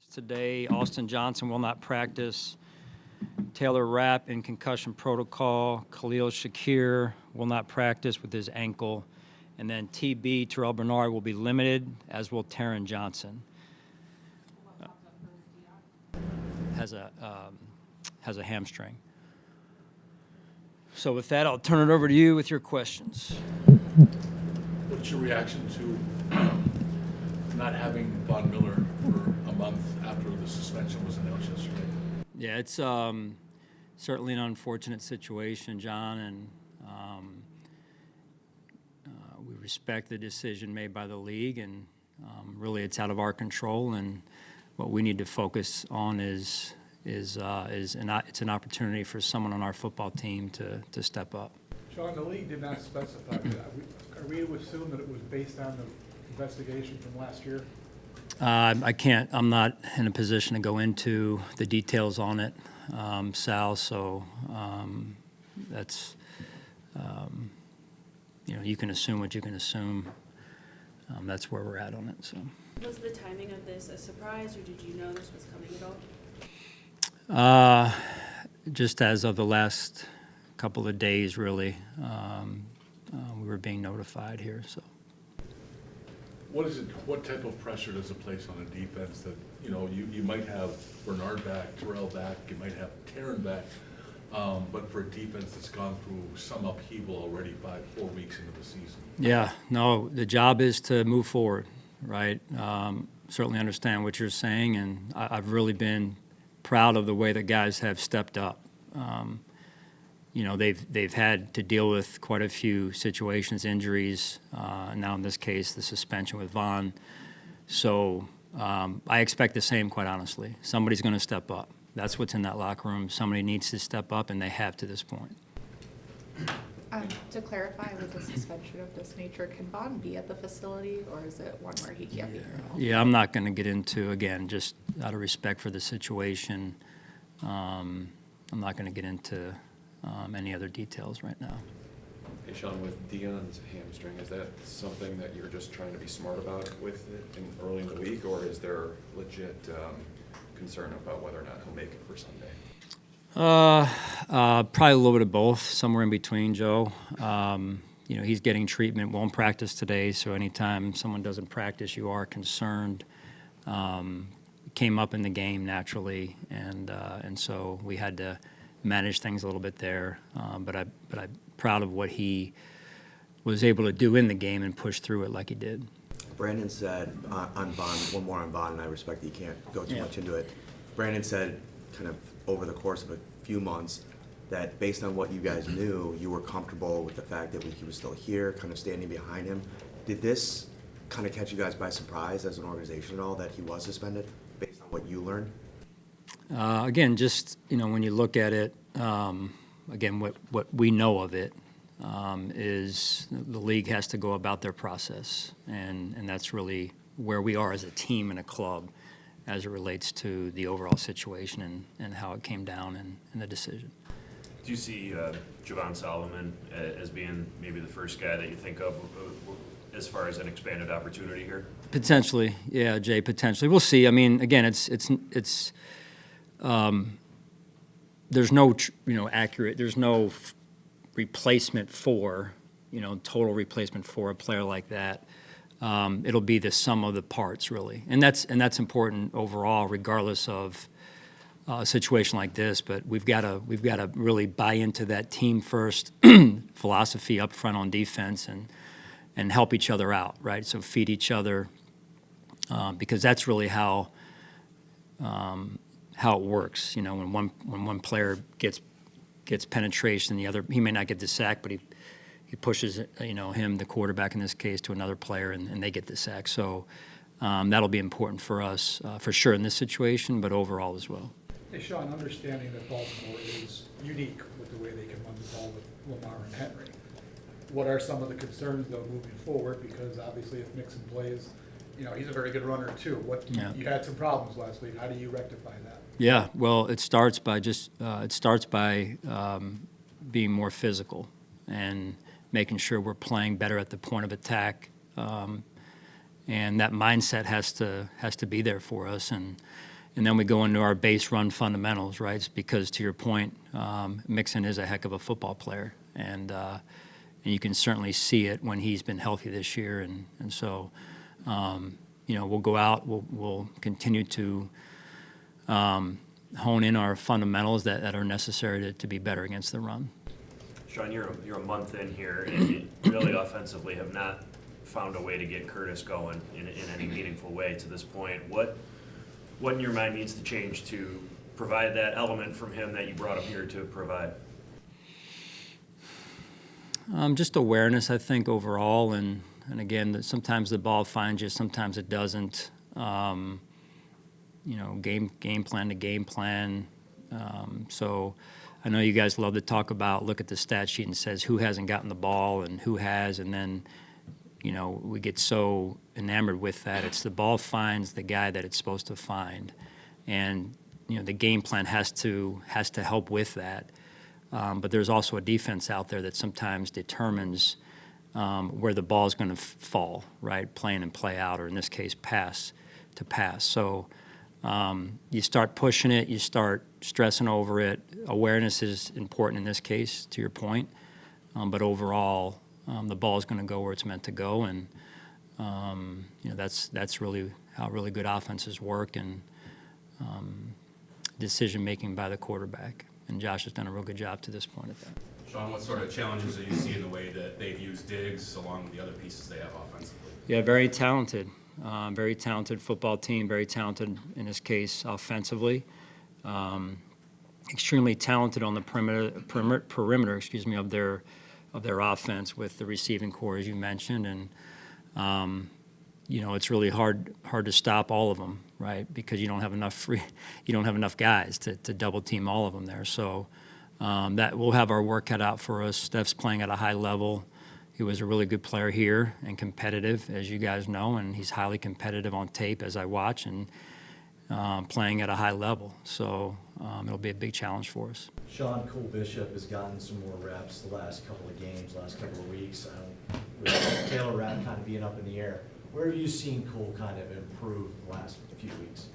Today, Austin Johnson will not practice. Taylor Rapp in concussion protocol. Khalil Shakir will not practice with his ankle. And then TB, Terrell Bernard, will be limited, as will Taron Johnson. Has a hamstring. So with that, I'll turn it over to you with your questions. What's your reaction to not having Von Miller for a month after the suspension was announced yesterday? Yeah, it's certainly an unfortunate situation, John, and we respect the decision made by the league, and really it's out of our control. And what we need to focus on is it's an opportunity for someone on our football team to step up. Sean, the league did not specify that. Are we to assume that it was based on the investigation from last year? I can't. I'm not in a position to go into the details on it, Sal. So that's you can assume what you can assume. That's where we're at on it. So. Was the timing of this a surprise, or did you know this was coming at all? Just as of the last couple of days, really, we were being notified here. So. What type of pressure does it place on a defense that, you might have Bernard back, Terrell back, you might have Taron back, but for a defense that's gone through some upheaval already 4 weeks into the season? Yeah, no, the job is to move forward, right? Certainly understand what you're saying, and I've really been proud of the way the guys have stepped up. They've had to deal with quite a few situations, injuries, now in this case the suspension with Von. So I expect the same, quite honestly. Somebody's going to step up. That's what's in that locker room. Somebody needs to step up, and they have to this point. To clarify, with a suspension of this nature, can Von be at the facility, or is it one where he can't be here at all? Yeah, I'm not going to get into, again, just out of respect for the situation, I'm not going to get into any other details right now. Hey, Sean, with Dion's hamstring, is that something that you're just trying to be smart about with it early in the week, or is there legit concern about whether or not he'll make it for Sunday? Probably a little bit of both, somewhere in between, Joe. He's getting treatment, won't practice today, so anytime someone doesn't practice, you are concerned. Came up in the game naturally, and so we had to manage things a little bit there. But I'm proud of what he was able to do in the game and push through it like he did. Brandon said on Von, one more on Von, and I respect that you can't go too much into it. Brandon said kind of over the course of a few months that based on what you guys knew, you were comfortable with the fact that he was still here, kind of standing behind him. Did this kind of catch you guys by surprise as an organization at all that he was suspended based on what you learned? Again, just, when you look at it, again, what we know of it is the league has to go about their process, and that's really where we are as a team and a club as it relates to the overall situation and how it came down and the decision. Do you see Javon Solomon as being maybe the first guy that you think of as far as an expanded opportunity here? Potentially, yeah, Jay, potentially. We'll see. I mean, again, it's there's no, accurate, there's no replacement for, total replacement for a player like that. It'll be the sum of the parts, really, and that's important overall, regardless of a situation like this. But we've got to really buy into that team first philosophy up front on defense and help each other out, right? So feed each other, because that's really how it works. When one player gets penetration, the other, he may not get the sack, but he pushes him, the quarterback in this case, to another player, and they get the sack. So that'll be important for us for sure in this situation, but overall as well. Hey, Sean, understanding that Baltimore is unique with the way they can run the ball with Lamar and Henry, what are some of the concerns, though, moving forward? Because obviously if Mixon plays, he's a very good runner too. You had some problems last week. How do you rectify that? Yeah, well, it starts by being more physical and making sure we're playing better at the point of attack, and that mindset has to be there for us. And then we go into our base run fundamentals, right? It's because, to your point, Mixon is a heck of a football player, and you can certainly see it when he's been healthy this year. And so, we'll go out, we'll continue to hone in our fundamentals that are necessary to be better against the run. Sean, you're a month in here, and you really offensively have not found a way to get Curtis going in any meaningful way to this point. What in your mind needs to change to provide that element from him that you brought him here to provide? Just awareness, I think, overall, and again, sometimes the ball finds you, sometimes it doesn't. Game plan to game plan. So I know you guys love to talk about, look at the stat sheet and says who hasn't gotten the ball and who has, and then we get so enamored with that. It's the ball finds the guy that it's supposed to find, and the game plan has to help with that. But there's also a defense out there that sometimes determines where the ball is going to fall, right? Play in and play out, or in this case, pass to pass. So you start pushing it, you start stressing over it. Awareness is important in this case, to your point. But overall, the ball is going to go where it's meant to go, and that's really how really good offenses work, and decision making by the quarterback. And Josh has done a real good job to this point at that. Sean, what sort of challenges do you see in the way that they've used Diggs along with the other pieces they have offensively? Yeah, very talented football team, very talented in this case offensively. Extremely talented on the perimeter, of their offense with the receiving core, as you mentioned, and it's really hard to stop all of them, right? Because you don't have enough guys to double team all of them there. So that we'll have our work cut out for us. Steph's playing at a high level. He was a really good player here and competitive, as you guys know, and he's highly competitive on tape as I watch, and playing at a high level. So it'll be a big challenge for us. Sean, Cole Bishop has gotten some more reps the last couple of games, last couple of weeks. With Taylor Rapp kind of being up in the air, where have you seen Cole kind of improve the last few weeks?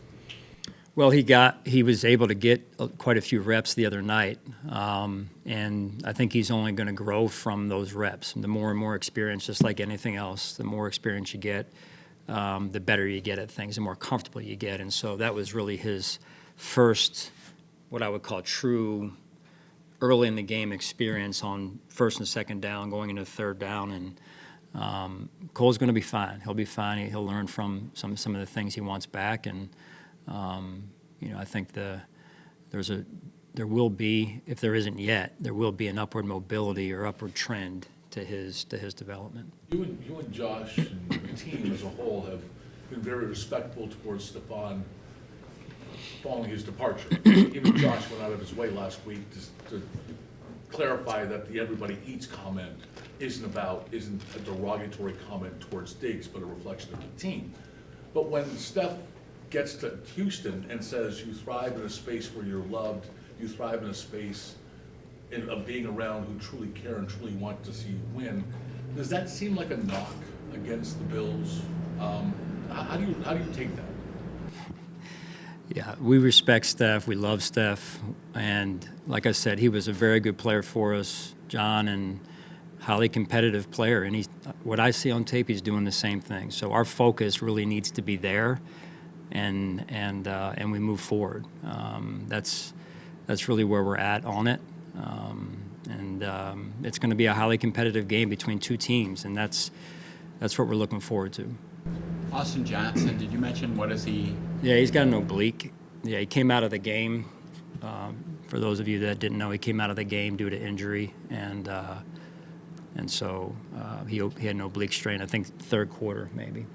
Well, he was able to get quite a few reps the other night, and I think he's only going to grow from those reps. And the more and more experience, just like anything else, the more experience you get, the better you get at things, the more comfortable you get. And so that was really his first, what I would call true early in the game experience on first and second down, going into third down. And Cole's going to be fine. He'll be fine. He'll learn from some of the things he wants back. And I think there will be, if there isn't yet, there will be an upward mobility or upward trend to his development. You and Josh and the team as a whole have been very respectful towards Stefon following his departure. Even Josh went out of his way last week to clarify that the everybody eats comment isn't a derogatory comment towards Diggs, but a reflection of the team. But when Steph gets to Houston and says you thrive in a space where you're loved, you thrive in a space of being around who truly care and truly want to see you win, does that seem like a knock against the Bills? How do you take that? Yeah, we respect Steph. We love Steph. And like I said, he was a very good player for us, John, and highly competitive player. And what I see on tape, he's doing the same thing. So our focus really needs to be there, and we move forward. That's really where we're at on it. It's going to be a highly competitive game between two teams, and that's what we're looking forward to. Austin Johnson, did you mention what is he? Yeah, he's got an oblique. Yeah, he came out of the game. For those of you that didn't know, he came out of the game due to injury, and so he had an oblique strain. I think third quarter maybe.